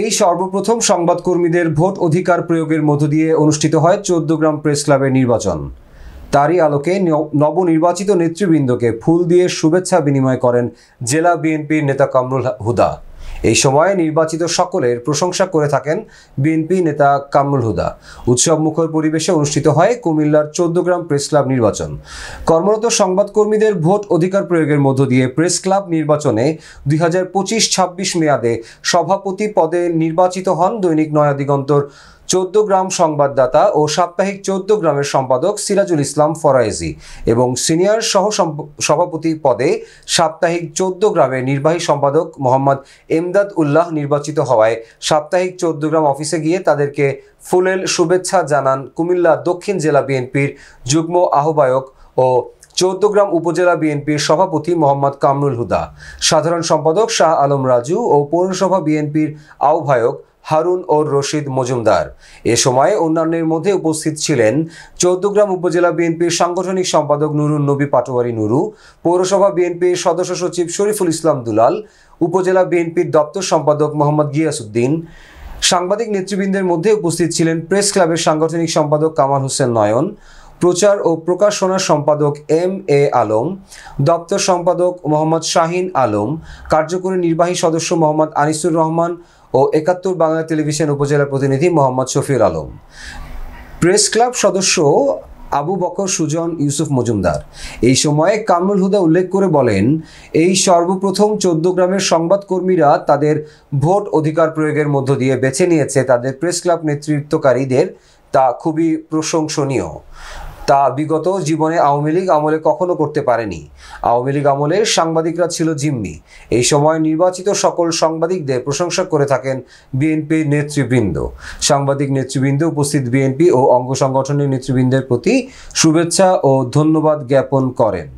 এই সর্বপ্রথম সংবাদকর্মীদের ভোট অধিকার প্রয়োগের মধ্য দিয়ে অনুষ্ঠিত হয় 14 গ্রাম প্রেস ক্লাবের নির্বাচন। তারই আলোকে নবনির্বাচিত নেতৃবৃন্দকে ফুল দিয়ে শুভেচ্ছা বিনিময় করেন জেলা বিএনপির নেতা কামরুল হুদা। এই সময় নির্বাচিত সকলের প্রশংসা করে থাকেন বিএনপি নেতা কামরুল হুদা। উৎসব মুখর পরিবেশে অনুষ্ঠিত হয় কুমিল্লার 14 গ্রাম প্রেস ক্লাব নির্বাচন। কর্মরত সংবাদকর্মীদের ভোট অধিকার প্রয়োগের মধ্য দিয়ে প্রেস ক্লাব নির্বাচনে 2025-26 মেয়াদে সভাপতি পদে নির্বাচিত হন দৈনিক নয়া দিগন্তর 14 গ্রাম সংবাদদাতা ও সাপ্তাহিক 14 গ্রামের সম্পাদক সিরাজুল ইসলাম ফরায়েজি এবং সিনিয়র সহ সভাপতি পদে সাপ্তাহিক 14 গ্রামের নির্বাহী সম্পাদক মোহাম্মদ এমদাদ উল্লাহ নির্বাচিত হওয়ায় সাপ্তাহিক 14 গ্রাম অফিসে গিয়ে তাদেরকে ফুলেল শুভেচ্ছা জানান কুমিল্লা দক্ষিণ জেলা বিএনপির যুগ্ম আহ্বায়ক ও 14 গ্রাম উপজেলা বিএনপির সভাপতি মোহাম্মদ কামরুল হুদা, সাধারণ সম্পাদক শাহ আলম রাজু ও পৌরসভা বিএনপির আহ্বায়ক হারুন ও রশিদ মজুমদার। এ সময় অন্যান্যের মধ্যে উপস্থিত ছিলেন 14 গ্রাম উপজেলা বিএনপির সাংগঠনিক সম্পাদক নুরুন নবী পাটোয়ারি নুরু, পৌরসভা বিএনপির সদস্য সচিব শরীফুল ইসলাম দুলাল, উপজেলা বিএনপির দপ্তর সম্পাদক মোহাম্মদ গিয়াসউদ্দিন। সাংবাদিক নেতৃবৃন্দের মধ্যে উপস্থিত ছিলেন প্রেস ক্লাবের সাংগঠনিক সম্পাদক কামাল হোসেন নয়ন, প্রচার ও প্রকাশনা সম্পাদক এম.এ. আলম, দপ্তর সম্পাদক মোহাম্মদ শাহিন আলম, কার্যকরী নির্বাহী সদস্য মোহাম্মদ আনিসুর রহমান ও 71 বাংলা টেলিভিশন উপজেলা প্রতিনিধি মোহাম্মদ শফিউল আলম। প্রেস ক্লাব সদস্য আবু বকর সুজন ইউসুফ মজুমদার। এই সময়ে কামরুল হুদা উল্লেখ করে বলেন, এই সর্বপ্রথম 14 গ্রামের সংবাদকর্মীরা তাদের ভোট অধিকার প্রয়োগের মধ্য দিয়ে বেছে নিয়েছে তাদের প্রেস ক্লাব নেতৃত্বকারীদের, তা খুবই প্রশংসনীয়। তা বিগত জীবনে আওয়ামী লীগ আমলে কখনো করতে পারেনি। আওয়ামী লীগ আমলের সাংবাদিকরা ছিল জিম্মি। এই সময় নির্বাচিত সকল সাংবাদিকদের প্রশংসা করে থাকেন বিএনপির নেতৃবৃন্দ। সাংবাদিক নেতৃবৃন্দ, উপস্থিত বিএনপি ও অঙ্গ সংগঠনের নেতৃবৃন্দের প্রতি শুভেচ্ছা ও ধন্যবাদ জ্ঞাপন করেন।